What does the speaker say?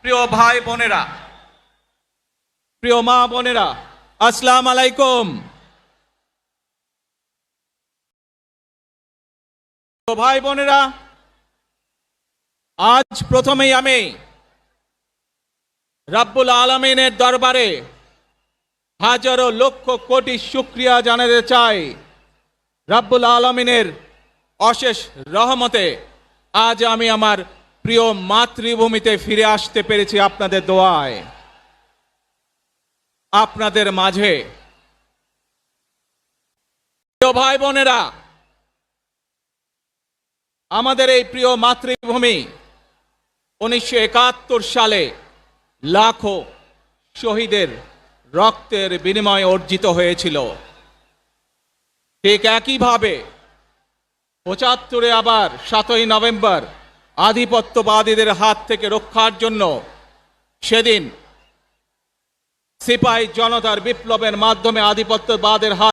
প্রিয় ভাই বোনেরা, প্রিয় মা বোনেরা, আসসালামু আলাইকুম। ভাই বোনেরা, আজ প্রথমেই আমি রাব্বুল আলামিনের দরবারে হাজারো লক্ষ কোটি শুকরিয়া জানাতে চাই। রাব্বুল আলামিনের অশেষ রহমতে আজ আমি আমার প্রিয় মাতৃভূমিতে ফিরে আসতে পেরেছি আপনাদের দোয়ায়। আপনাদের মাঝে প্রিয় ভাই বোনেরা, আমাদের এই প্রিয় মাতৃভূমি 1971 সালে লাখো শহীদের রক্তের বিনিময়ে অর্জিত হয়েছিল। ঠিক একইভাবে 75-এ আবার 7ই নভেম্বর আধিপত্যবাদীদের হাত থেকে রক্ষার জন্য সেদিন সিপাহী জনতার বিপ্লবের মাধ্যমে আধিপত্যবাদের হাত